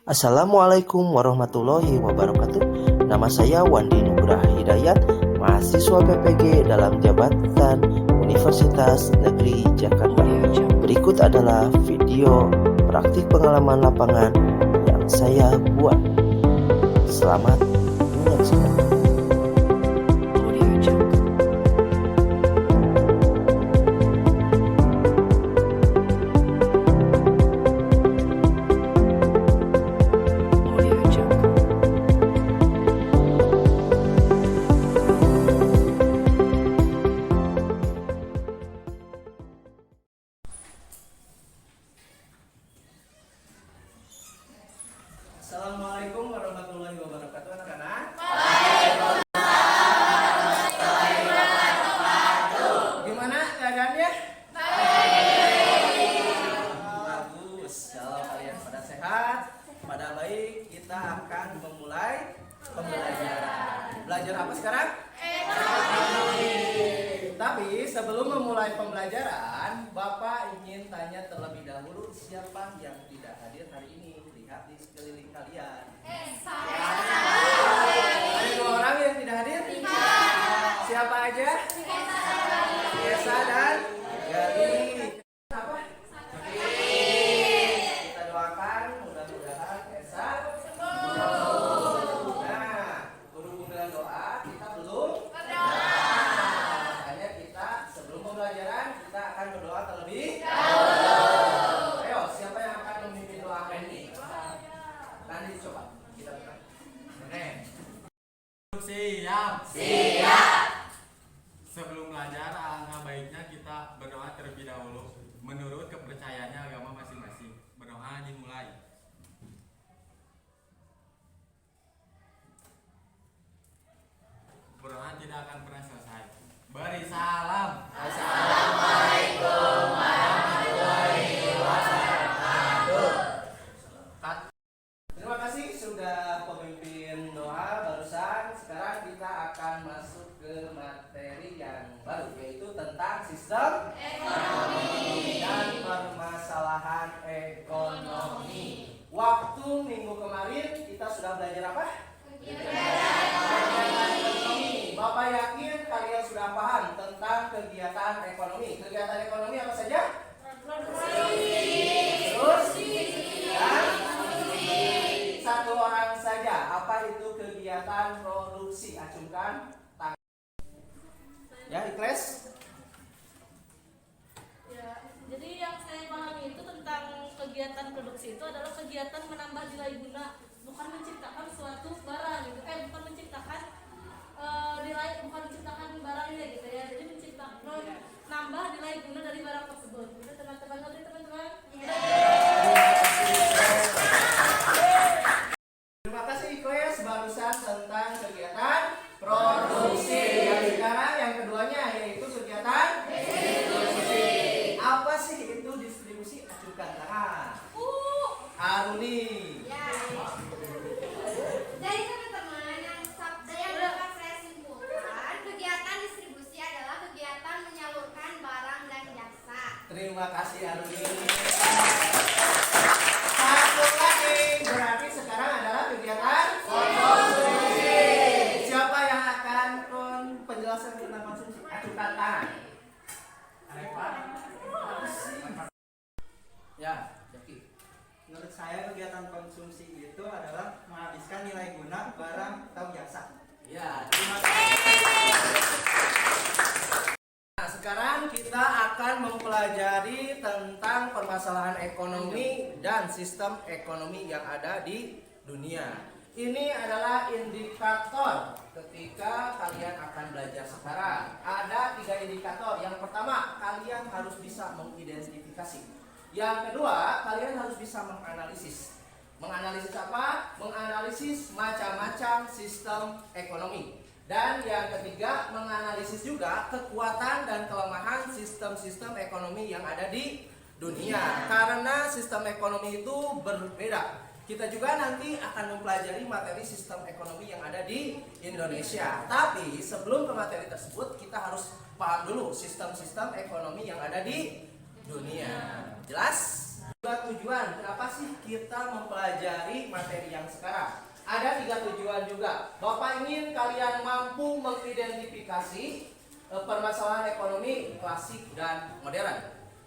Assalamualaikum warahmatullahi wabarakatuh. Nama saya Wandi Nugraha Hidayat, mahasiswa PPG dalam jabatan Universitas Negeri Jakarta. Berikut adalah video praktik pengalaman lapangan yang saya buat. Selamat menyaksikan. Assalamualaikum warahmatullahi wabarakatuh, anak-anak. Gimana keadaannya? Bagus. Kalau kalian pada sehat, pada baik, kita akan memulai pembelajaran. Belajar apa sekarang? Tapi sebelum memulai pembelajaran, Bapak ingin tanya terlebih dahulu siapa yang tidak hadir hari ini. Lihat di sekeliling kalian. Ada 2 orang yang tidak hadir? Siapa aja? Esa dan Gali. Apa? Kita doakan mudah-mudahan Esa sembuh. Nah, berhubung dengan doa kita belum makanya kita sebelum pembelajaran kita akan berdoa terlebih dahulu. Ayo, siapa yang akan memimpin doa ini? Nanti coba kita buka. Siap. Sebelum belajar, alangkah baiknya kita berdoa terlebih dahulu menurut kepercayaannya agama masing-masing. Berdoa dimulai. Berdoa tidak akan pernah selesai. Beri salam. Assalamualaikum warahmatullahi wabarakatuh. Terima kasih sudah pemimpin doa barusan. Sekarang kita akan masuk ke materi yang baru, yaitu tentang sistem ekonomi dan permasalahan ekonomi. Waktu minggu kemarin kita sudah belajar apa? Kegiatan ekonomi. Bapak yakin kalian sudah paham tentang kegiatan ekonomi. Kegiatan ekonomi apa saja? Terus dan satu orang saja. Apa itu kegiatan produksi? Acungkan tangan. Ya, ikhlas. Ya, jadi yang saya pahami itu tentang kegiatan produksi itu adalah kegiatan menambah nilai guna, bukan menciptakan suatu barang gitu. Bukan menciptakan nilai, bukan menciptakan barangnya gitu ya. Jadi menciptakan nambah nilai guna dari barang tersebut. Gitu teman-teman, ngerti teman-teman? Terima kasih ikhlas barusan tentang kegiatan produksi. Yang sekarang yang keduanya yaitu kegiatan distribusi. Apa sih itu distribusi? Ajukan tangan. Aruni. Dari teman-teman yang dapat saya simpulkan, kegiatan distribusi adalah kegiatan menyalurkan barang dan jasa. Terima kasih Aruni. Satu lagi, berarti sekarang adalah kegiatan konsumsi. Siapa yang akan penjelasan tentang konsumsi? Ajukan tangan. Ya, Jaki. Menurut saya kegiatan konsumsi itu adalah menghabiskan nilai guna barang atau jasa. Ya, terima kasih. Nah, sekarang kita akan mempelajari tentang permasalahan ekonomi dan sistem ekonomi yang ada di dunia. Ini adalah indikator ketika kalian akan belajar sekarang. Ada 3 indikator. Yang pertama, kalian harus bisa mengidentifikasi. Yang kedua, kalian harus bisa menganalisis. Menganalisis apa? Menganalisis macam-macam sistem ekonomi. Dan yang ketiga, menganalisis juga kekuatan dan kelemahan sistem-sistem ekonomi yang ada di dunia. Karena sistem ekonomi itu berbeda. Kita juga nanti akan mempelajari materi sistem ekonomi yang ada di Indonesia. Tapi sebelum ke materi tersebut, kita harus paham dulu sistem-sistem ekonomi yang ada di dunia. Jelas? Tujuan, kenapa sih kita mempelajari materi yang sekarang? Ada 3 tujuan juga. Bapak ingin kalian mampu mengidentifikasi permasalahan ekonomi klasik dan modern.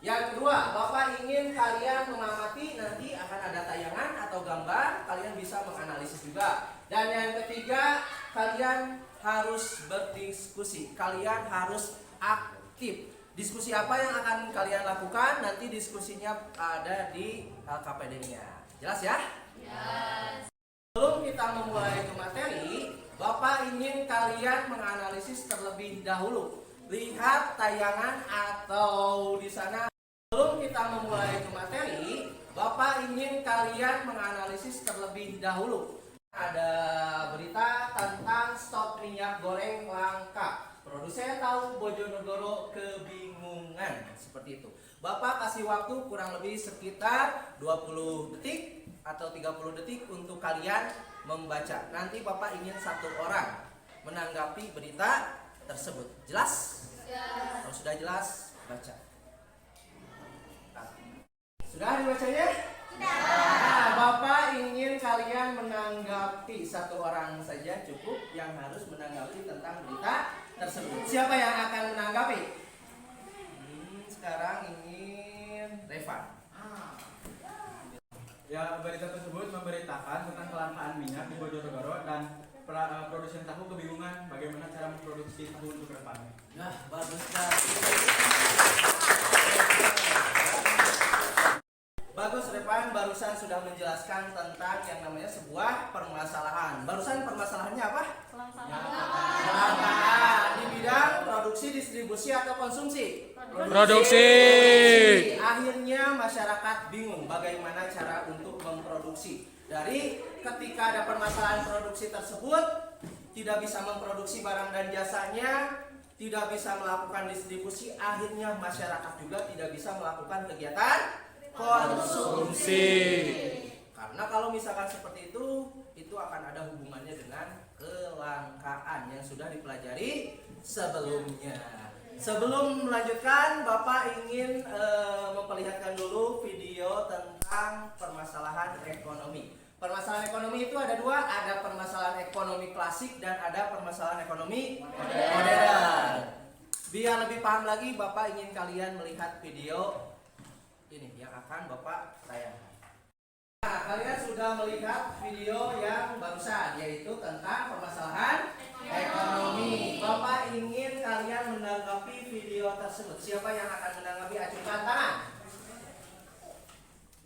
Yang kedua, Bapak ingin kalian mengamati, nanti akan ada tayangan atau gambar, kalian bisa menganalisis juga. Dan yang ketiga, kalian harus berdiskusi, kalian harus aktif. Diskusi apa yang akan kalian lakukan? Nanti diskusinya ada di LKPD-nya. Jelas ya? Yes. Sebelum kita memulai ke materi, Bapak ingin kalian menganalisis terlebih dahulu. Lihat tayangan atau di sana. Sebelum kita memulai ke materi, Bapak ingin kalian menganalisis terlebih dahulu. Ada berita tentang stok minyak goreng langka. Produsen tahu Bojonegoro kebingungan, seperti itu. Bapak kasih waktu kurang lebih sekitar 20 detik atau 30 detik untuk kalian membaca. Nanti Bapak ingin 1 orang menanggapi berita tersebut. Jelas? Yes. Kalau sudah jelas, baca. Sudah dibacanya? Nah, Bapak ingin kalian menanggapi 1 orang saja cukup yang harus menanggapi tentang berita tersebut. Siapa yang akan menanggapi? Sekarang ingin Revan. Ya, berita tersebut memberitakan tentang kelangkaan minyak di Bojonegoro dan produsen tahu kebingungan bagaimana cara memproduksi tahu untuk kedepannya. Nah, bagus sekali. Bagus, Revan barusan sudah menjelaskan tentang yang namanya sebuah permasalahan. Barusan permasalahannya apa? Kelangkaan di bidang produksi, distribusi atau konsumsi? Produksi. Akhirnya masyarakat bingung bagaimana cara untuk memproduksi. Dari ketika ada permasalahan produksi tersebut, tidak bisa memproduksi barang dan jasanya, tidak bisa melakukan distribusi, akhirnya masyarakat juga tidak bisa melakukan kegiatan konsumsi. Karena kalau misalkan seperti itu akan ada hubungannya dengan kelangkaan yang sudah dipelajari sebelumnya. Sebelum melanjutkan, Bapak ingin memperlihatkan dulu video tentang permasalahan ekonomi. Permasalahan ekonomi itu ada 2, ada permasalahan ekonomi klasik dan ada permasalahan ekonomi modern. Biar lebih paham lagi, Bapak ingin kalian melihat video ini yang akan Bapak tayangkan. Nah, kalian sudah melihat video yang barusan, yaitu tentang permasalahan ekonomi. Bapak ingin kalian menanggapi video tersebut. Siapa yang akan menanggapi? Acungkan tangan.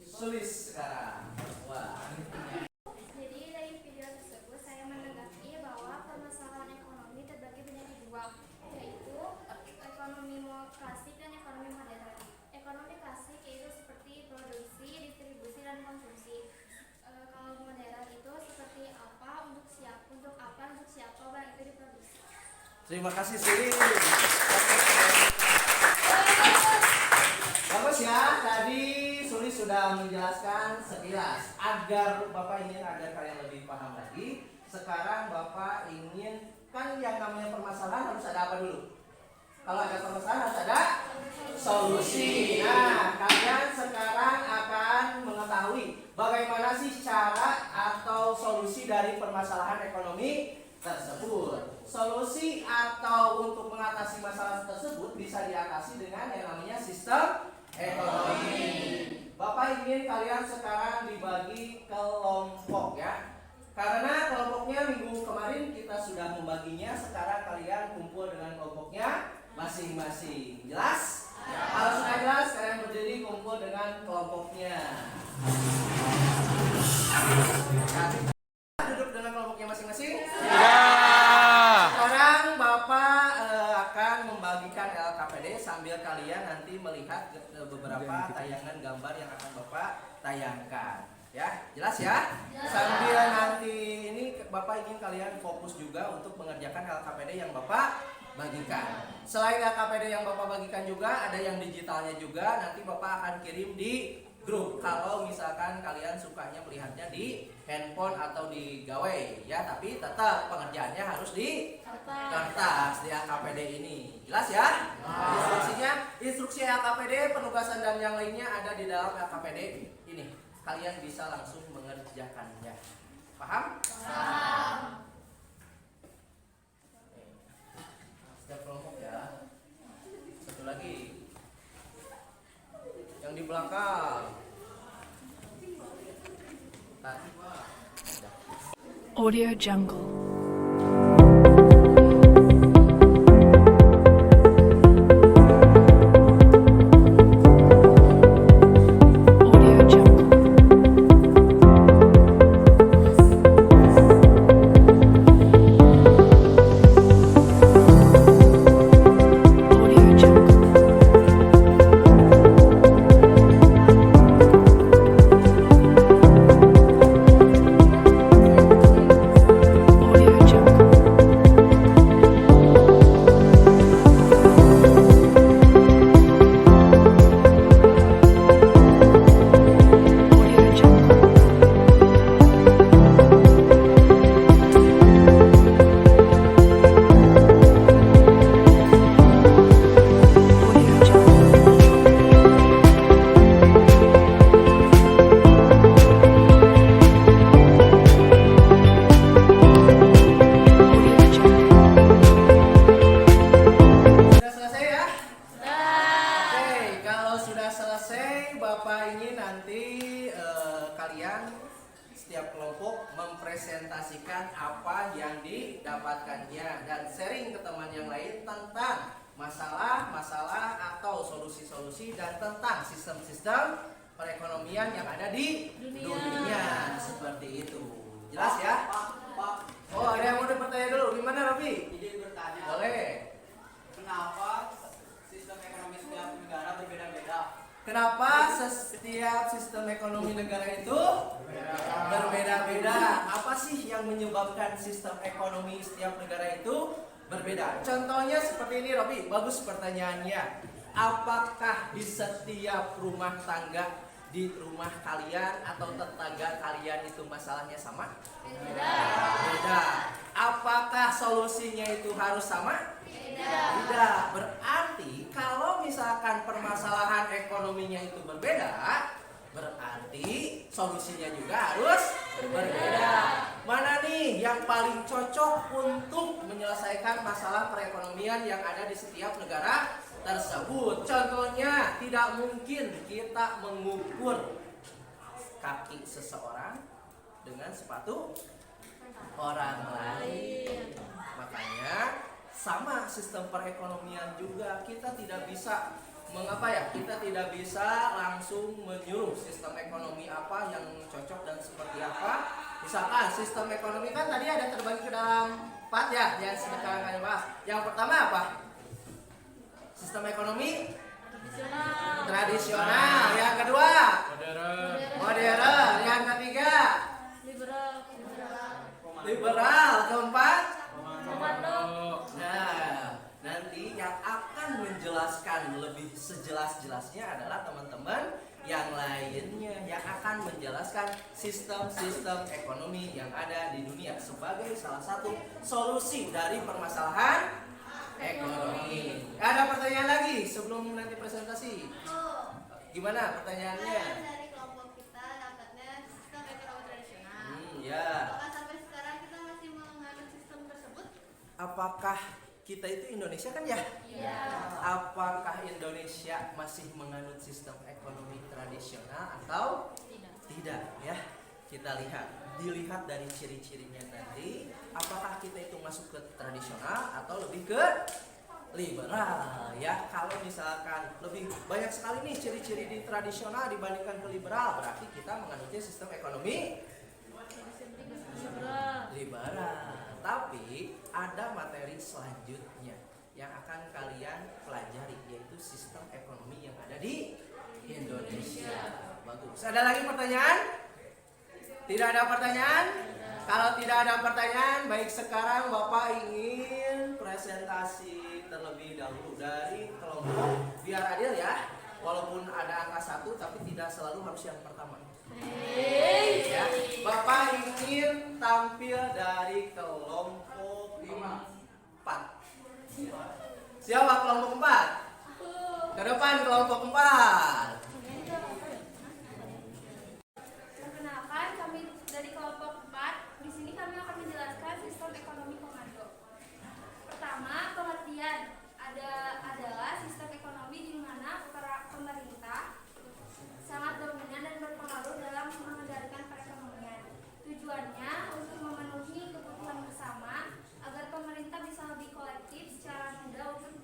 Sulis sekarang. Wah. Jadi dari video tersebut saya menanggapi bahwa permasalahan ekonomi terbagi menjadi 2, yaitu ekonomi klasik dan ekonomi modern. Ekonomi klasik yaitu seperti produksi, distribusi, dan konsumsi. Kalau modern itu seperti apa, untuk siapa barang itu diproduksi. Terima kasih Siri. Bagus ya, tadi Suri sudah menjelaskan sekilas. Agar Bapak ingin agar kalian lebih paham lagi, sekarang Bapak ingin, kan yang namanya permasalahan harus ada apa dulu? Kalau ada permasalahan harus ada solusi. Nah, kalian sekarang akan mengetahui bagaimana sih cara atau solusi dari permasalahan ekonomi tersebut. Solusi atau untuk mengatasi masalah tersebut bisa diatasi dengan yang namanya sistem ekonomi. Bapak ingin kalian sekarang dibagi kelompok ya. Karena kelompoknya minggu kemarin kita sudah membaginya, sekarang kalian kumpul dengan kelompoknya masing-masing. Jelas? Ya. Kalau sudah jelas, kalian berdiri kumpul dengan kelompoknya. Duduk dengan kelompoknya masing-masing? Ya. Sekarang Bapak akan membagikan LKPD sambil kalian nanti melihat beberapa tayangan gambar yang akan Bapak tayangkan. Ya, jelas ya? Sambil nanti ini Bapak ingin kalian fokus juga untuk mengerjakan LKPD yang Bapak bagikan. Selain LKPD yang Bapak bagikan juga ada yang digitalnya juga, nanti Bapak akan kirim di grup. Kalau misalkan kalian sukanya melihatnya di handphone atau di gawai ya, tapi tetap pengerjaannya harus di kertas di AKPD ini. Jelas ya? Instruksi AKPD, penugasan dan yang lainnya ada di dalam AKPD ini. Kalian bisa langsung mengerjakannya. Paham? Paham. Setiap kelompok ya. Satu lagi. Yang di belakang. Tadi Pak. Audio Jungle. Audio Jungle. Audio Jungle. Audio Jungle. Audio Jungle. Audio Jungle. Audio Jungle. Sudah selesai ya? Oke, kalau sudah selesai, Bapak ingin nanti kalian setiap kelompok mempresentasikan apa yang didapatkannya dan sharing ke teman yang lain tentang masalah-masalah atau solusi-solusi dan tentang sistem-sistem perekonomian yang ada di dunia. Seperti itu. Jelas ya? Oh, ada yang mau bertanya dulu. Gimana, Robi? Izin bertanya, Boleh. kenapa sistem ekonomi setiap negara berbeda-beda? Kenapa setiap sistem ekonomi negara itu berbeda-beda? Apa sih yang menyebabkan sistem ekonomi setiap negara itu berbeda? Contohnya seperti ini, Robi. Bagus pertanyaannya. Apakah di setiap rumah tangga, di rumah kalian atau tetangga kalian itu masalahnya sama? Beda. Apakah solusinya itu harus sama? Tidak. Berarti kalau misalkan permasalahan ekonominya itu berbeda, berarti solusinya juga harus berbeda. Mana nih yang paling cocok untuk menyelesaikan masalah perekonomian yang ada di setiap negara tersebut? Contohnya, tidak mungkin kita mengukur kaki seseorang dengan sepatu orang lain. Makanya sama sistem perekonomian juga, kita tidak bisa kita tidak bisa langsung menyuruh sistem ekonomi apa yang cocok dan seperti apa. Misalkan sistem ekonomi kan tadi ada terbagi ke dalam 4 ya, yang sekarang kami bahas. Yang pertama apa? Sistem ekonomi tradisional. Yang kedua modern. Yang ketiga liberal. Keempat nah, nanti yang akan menjelaskan lebih sejelas-jelasnya adalah teman-teman yang lainnya yang akan menjelaskan sistem-sistem ekonomi yang ada di dunia sebagai salah satu solusi dari permasalahan ekonomi. Ada pertanyaan lagi sebelum nanti presentasi? Gimana pertanyaannya? Dari kelompok kita dapatnya sistem ekonomi tradisional. Ya. Apakah sampai sekarang kita masih menganut sistem tersebut? Apakah kita itu Indonesia kan ya? Iya. Apakah Indonesia masih menganut sistem ekonomi tradisional atau tidak ya? Kita dilihat dari ciri-cirinya nanti, apakah kita itu masuk ke tradisional atau lebih ke liberal ya? Kalau misalkan lebih banyak sekali nih ciri-ciri di tradisional dibandingkan ke liberal, berarti kita menganutnya sistem ekonomi liberal. Tapi ada materi selanjutnya yang akan kalian pelajari, yaitu sistem ekonomi yang ada di Indonesia. Bagus. Ada lagi pertanyaan? Tidak ada pertanyaan? Kalau tidak ada pertanyaan, baik sekarang Bapak ingin presentasi terlebih dahulu dari kelompok biar adil ya. walaupun ada angka 1 tapi tidak selalu harus yang pertama. Ya, Bapak ingin tampil dari kelompok 4. Siapa kelompok 4? Ke depan kelompok 4. Perkenalkan, kami dari kelompok 4. Di sini kami akan menjelaskan sistem ekonomi komando. Pertama, pengertian adalah sistem ekonomi di mana pemerintah sangat dominan dan berpengaruh dalam mengendalikan perekonomian. Tujuannya untuk memenuhi kebutuhan bersama agar pemerintah bisa lebih kolektif secara mudah untuk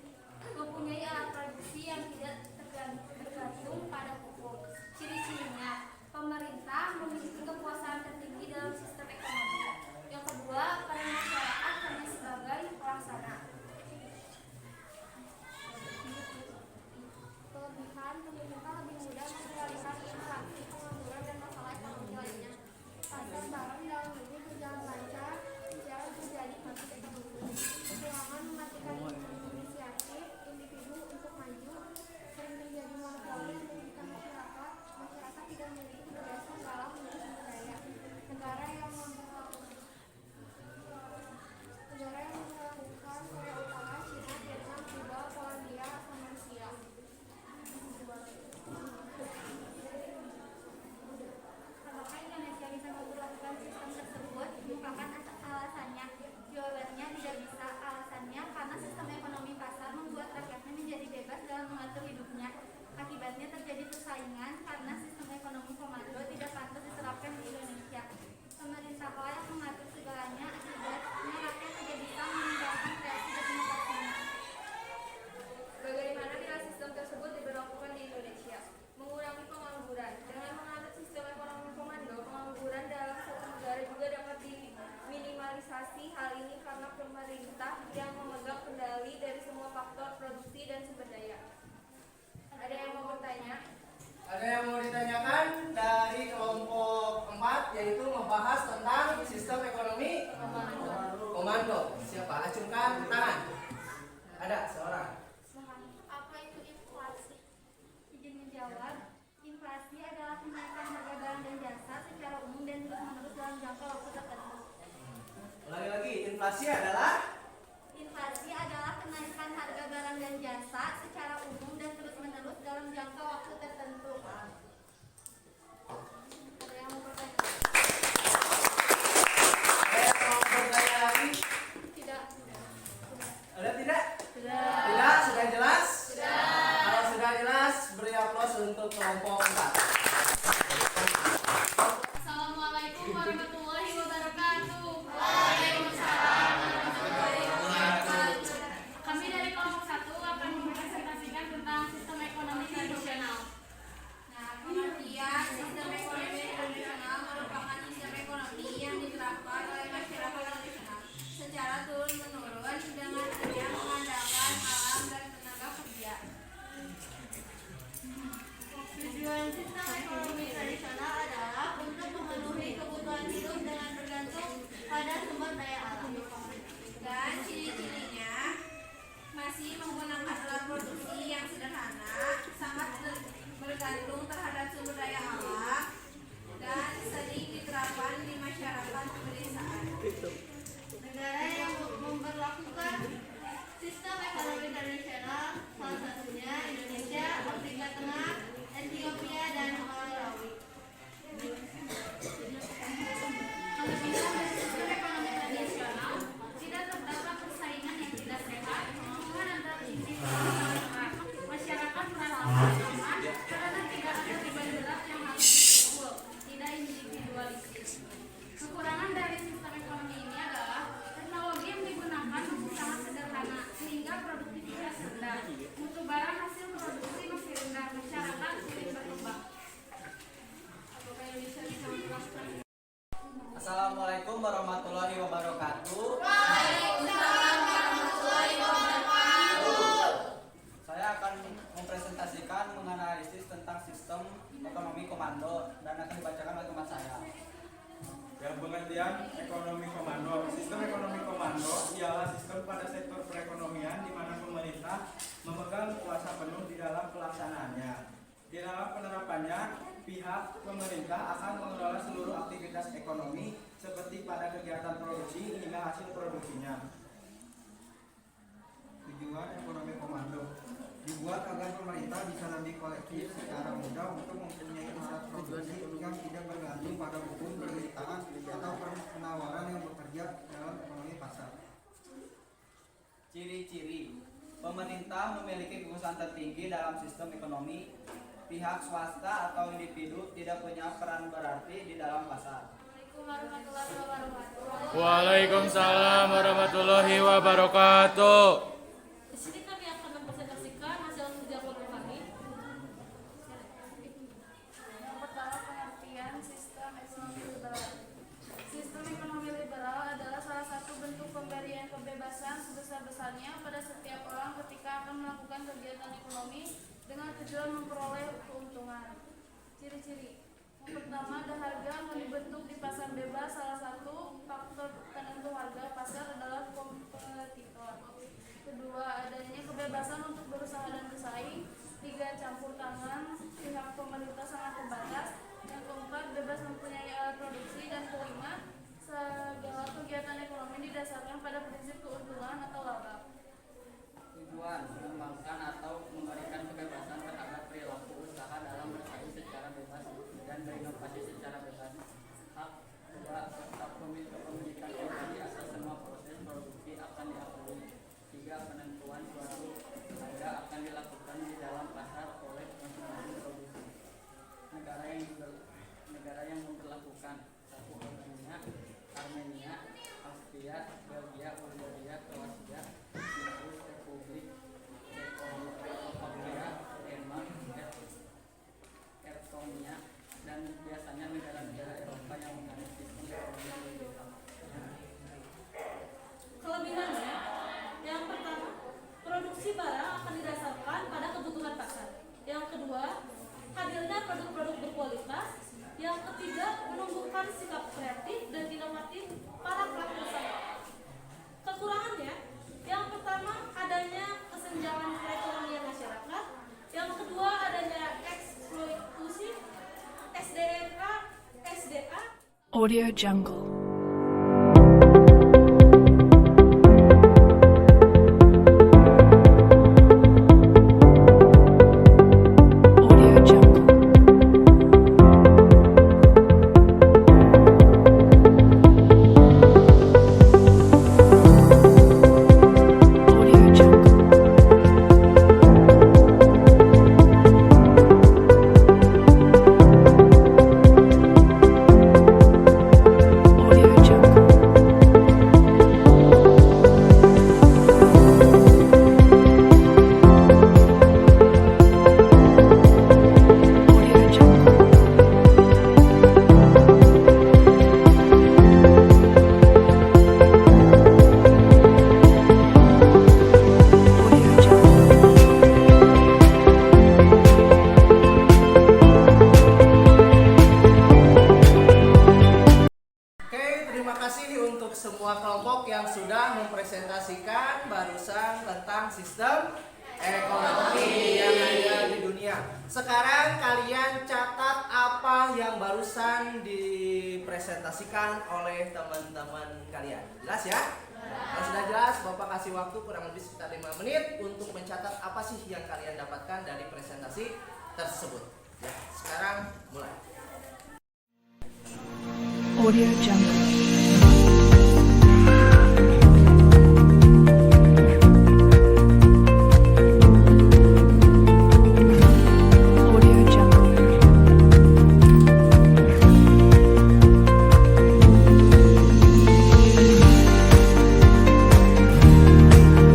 mempunyai alat produksi yang tidak tergantung pada pupuk. Ciri-cirinya, pemerintah memiliki kekuasaan tertinggi dalam sistem ekonomi. Yang kedua, peran masyarakat hanya sebagai pelaksana. Kelebihan, pemerintah lebih mudah mengendalikan inflasi, pengangguran, dan masalah ekonomi lainnya. Pasar barang dalam negeri berjalan lancar secara terjadi masuk ekonomi. Kekurangan mematikan inisiatif individu untuk maju, sering terjadi monopoli yang merugikan masyarakat. Masyarakat tidak memiliki kebebasan dalam memilih sumber daya. Negara yang melakukan Korea Utara, Cina, Vietnam, Kuba, Polandia, sama Rusia. Apakah Indonesia bisa memperlakukan sistem tersebut? Bukan alasannya. Jawabannya tidak bisa. Alasannya karena sistem ekonomi pasar membuat rakyatnya menjadi bebas dalam mengatur hidupnya. Akibatnya terjadi persaingan karena sistem ekonomi komando tidak pantas diterapkan di Indonesia. Pemerintahlah yang mengatur segalanya, akibatnya rakyat tidak bisa meninggalkan kreasi dan inovasinya. Bagaimana bila sistem tersebut diberlakukan di Indonesia? Mengurangi pengangguran. Dengan menganut sistem ekonomi komando, pengangguran dalam suatu negara juga dapat diminimalisasi. Hal ini karena pemerintah yang memegang kendali dari semua faktor produksi dan sumber daya. Ada yang mau bertanya? Ada yang mau ditanyakan dari kelompok 4, yaitu membahas tentang sistem ekonomi komando. Siapa? Acungkan tangan. Ada seorang. Apa itu inflasi? Izin menjawab. Inflasi adalah kenaikan harga barang dan jasa secara umum dan terus-menerus dalam jangka waktu tertentu. Ulangi lagi, inflasi adalah Kenaikan harga barang dan jasa secara umum dan terus-menerus dalam jangka waktu tertentu. Ada yang mau bertanya? Ada yang mau bertanya lagi? Tidak. Ada tidak? Tidak, sudah jelas? Kalau sudah jelas, beri aplaus untuk kelompok 4. Assalamualaikum warahmatullahi wabarakatuh. Kami dari kelompok 1 akan mempresentasikan tentang sistem ekonomi tradisional. Nah, pengertian sistem ekonomi tradisional merupakan sistem ekonomi yang diterapkan oleh masyarakat tradisional secara turun-menurun dengan hanya mengandalkan alam dan tenaga kerja. Tujuan sistem ekonomi tradisional adalah untuk memenuhi kebutuhan hidup dengan bergantung pada sumber daya alam. Dan ciri-cirinya masih menggunakan alat produksi yang sederhana, sangat bergantung terhadap sumber daya alam, dan sering diterapkan di masyarakat pedesaan. Negara yang memperlakukan sistem ekonomi tradisional salah satunya Indonesia, Afrika Tengah, Ethiopia, dan Malawi. Kelebihan dari sistem ekonomi tradisional, tidak terdapat persaingan yang tidak sehat, hubungan antar individu dan masyarakat merasa aman karena tidak ada beban berat yang harus dipikul, tidak individualistis. Kekurangan dari sistem ekonomi ini adalah teknologi yang digunakan masih sangat sederhana sehingga produktivitas rendah. Mutu barang hasil produksi masih rendah, masyarakat sulit berkembang. Apakah Indonesia bisa melakukan? Assalamualaikum warahmatullahi wabarakatuh. Saya akan mempresentasikan menganalisis tentang sistem ekonomi komando dan akan dibacakan oleh teman saya. Yang pengertian ekonomi komando. Sistem ekonomi komando ialah sistem pada sektor perekonomian di mana pemerintah memegang kuasa penuh di dalam pelaksanaannya. Di dalam penerapannya, pihak pemerintah akan mengelola seluruh aktivitas ekonomi seperti pada kegiatan produksi hingga hasil produksinya. Tujuan ekonomi komando dibuat agar pemerintah bisa lebih kolektif secara mudah untuk mempunyai alat produksi yang tidak bergantung pada hukum permintaan atau penawaran yang bekerja dalam ekonomi pasar. Ciri-ciri pemerintah memiliki kekuasaan tertinggi dalam sistem ekonomi. Pihak swasta atau individu tidak punya peran berarti di dalam pasar. Waalaikumsalam warahmatullahi wabarakatuh. Di sini kami akan mempresentasikan hasil kerja kelompok kami. Yang pertama, pengertian sistem ekonomi liberal. Sistem ekonomi liberal adalah salah satu bentuk pemberian kebebasan sebesar-besarnya pada setiap orang ketika akan melakukan kegiatan ekonomi dengan tujuan memperoleh keuntungan. Ciri-ciri. Yang pertama, harga yang dibentuk di pasar bebas. Salah satu faktor penentu harga pasar adalah kompetitor. Kedua, adanya kebebasan untuk berusaha dan bersaing. Tiga, campur tangan pihak pemerintah sangat terbatas. Yang keempat, bebas mempunyai alat produksi. Dan kelima, segala kegiatan ekonomi didasarkan pada prinsip keuntungan atau laba. Tujuan mengembangkan atau memberikan kebebasan terhadap perilaku usaha dalam bersaing secara bebas dan berinovasi secara bebas. Hak kepemilikan pribadi atas semua proses produksi akan diakui. Tiga, penentuan suatu harga akan dilakukan di dalam pasar oleh masing-masing produksi. Negara yang memperlakukan: 1. Armenia, Austria, Belgia, Bulgaria, Kroasia, Siprus, Republik Cekoslovakia, Denmark, Estonia, dan biasanya negara-negara Eropa yang menganut sistem ekonomi liberal. Kelebihannya, yang pertama, produksi barang akan didasarkan pada kebutuhan pasar. Yang kedua, hadirnya produk-produk berkualitas. Yang ketiga, menumbuhkan sikap kreatif dan inovatif para pelaku usaha. Kekurangannya, yang pertama, adanya kesenjangan perekonomian masyarakat. Yang kedua, adanya eksploitasi SDA. Audio Jungle. Audio Jungle. Audio Jungle. Audio Jungle. Audio Jungle. Audio Jungle. Oke, terima kasih untuk semua kelompok yang sudah mempresentasikan barusan tentang sistem ekonomi yang ada di dunia. Sekarang kalian catat apa yang barusan dipresentasikan oleh teman-teman kalian. Jelas ya? Kalau sudah jelas, Bapak kasih waktu kurang lebih sekitar 5 menit untuk mencatat apa sih yang kalian dapatkan dari presentasi tersebut. Ya, sekarang mulai. Audio Jungle. Audio Jungle.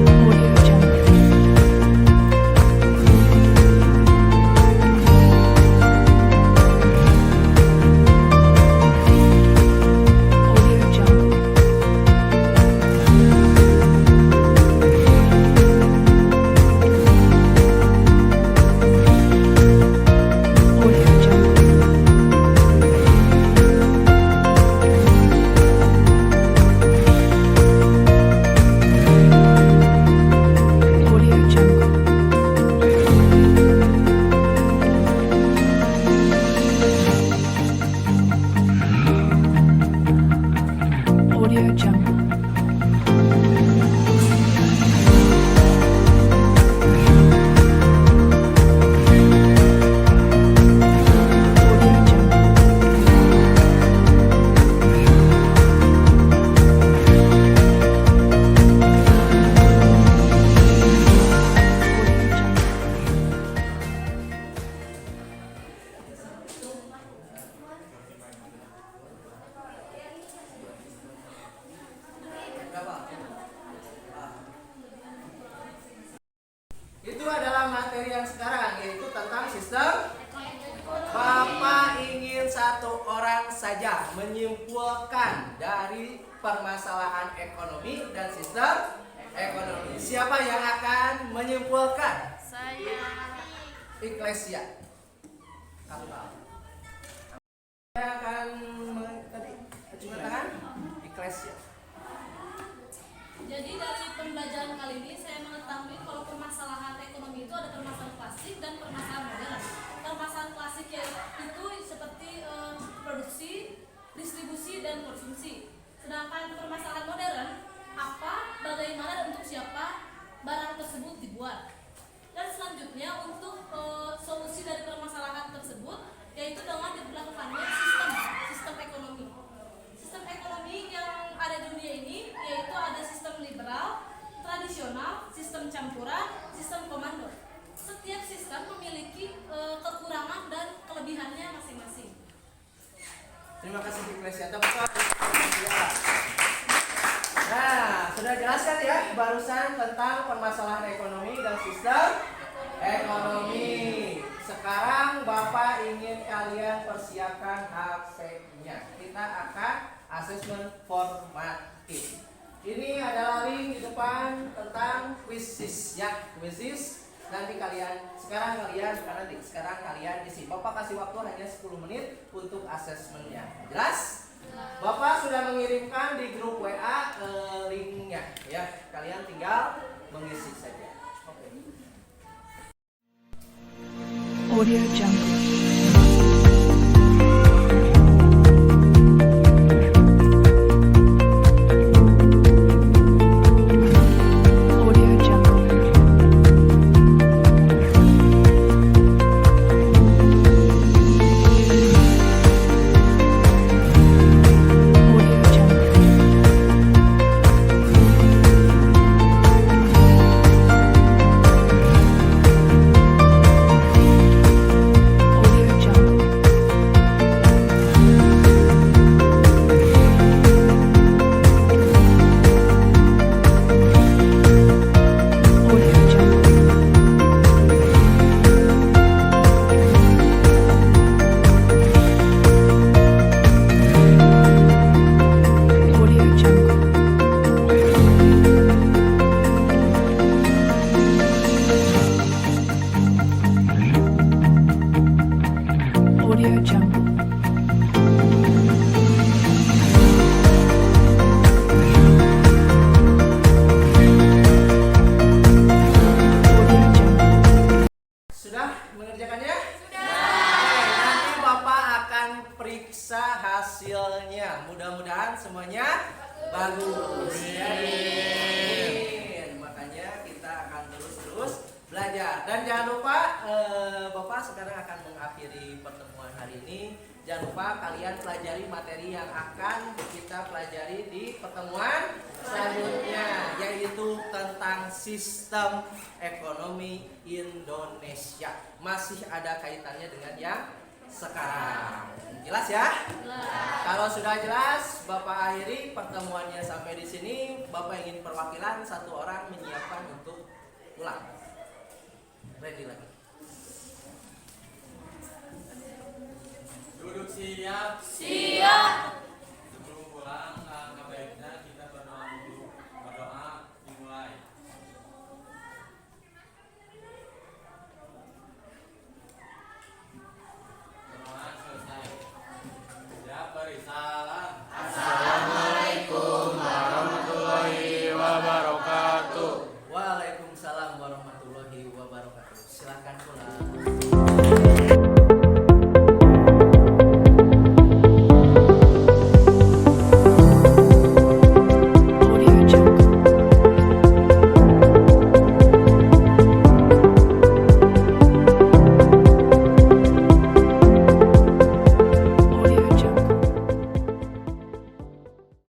Audio Jungle. Audio Audio Jungle. Audio Jungle. Audio Jungle. Itu adalah materi yang sekarang, yaitu tentang sistem. Bapak ingin satu orang saja menyimpulkan dari permasalahan ekonomi dan sistem ekonomi. Siapa yang akan menyimpulkan? Eklesia. Saya akan tadi acungkan tangan. Eklesia. Jadi dari pembelajaran kali ini saya mengetahui kalau permasalahan ekonomi itu ada permasalahan klasik dan permasalahan modern. Permasalahan klasik itu seperti produksi, distribusi, dan konsumsi. Sedangkan permasalahan modern apa, bagaimana, dan untuk siapa barang tersebut dibuat. Dan selanjutnya untuk solusi dari permasalahan tersebut yaitu dengan diberlakukannya sistem ekonomi. Sistem ekonomi yang ada di dunia ini yaitu ada sistem liberal, tradisional, sistem campuran, sistem komando. Setiap sistem memiliki kekurangan dan kelebihannya masing-masing. Terima kasih Eklesia. Tepuk tangan. Nah, sudah jelaskan ya barusan tentang permasalahan ekonomi dan sistem ekonomi. Sekarang Bapak ingin kalian persiapkan HP-nya. Kita akan asesmen formatif. Ini adalah link di depan tentang quizzes ya, quizzes. Nanti sekarang kalian isi. Bapak kasih waktu hanya 10 menit untuk asesmennya. Jelas? Bapak sudah mengirimkan di grup WA linknya ya. Kalian tinggal mengisi saja. Oke. Audio Jungle. Audio Jungle. Audio Jungle. Audio Jungle. Audio Jungle. Audio Jungle. Audio Jungle. Audio Jungle. Sudah mengerjakannya? Sudah. Nanti Bapak akan periksa hasilnya. Mudah-mudahan semuanya bagus. Amin. Makanya kita akan terus belajar. Dan jangan lupa Bapak sekarang akan mengakhiri pertemuan hari ini. Jangan lupa kalian pelajari materi yang akan kita pelajari di pertemuan selanjutnya, yaitu tentang sistem ekonomi Indonesia. Masih ada kaitannya dengan yang sekarang. Jelas ya? Kalau sudah jelas, Bapak akhiri pertemuannya sampai di sini. Bapak ingin perwakilan satu orang menyiapkan untuk pulang. Ready lagi. Duduk siap. Siap.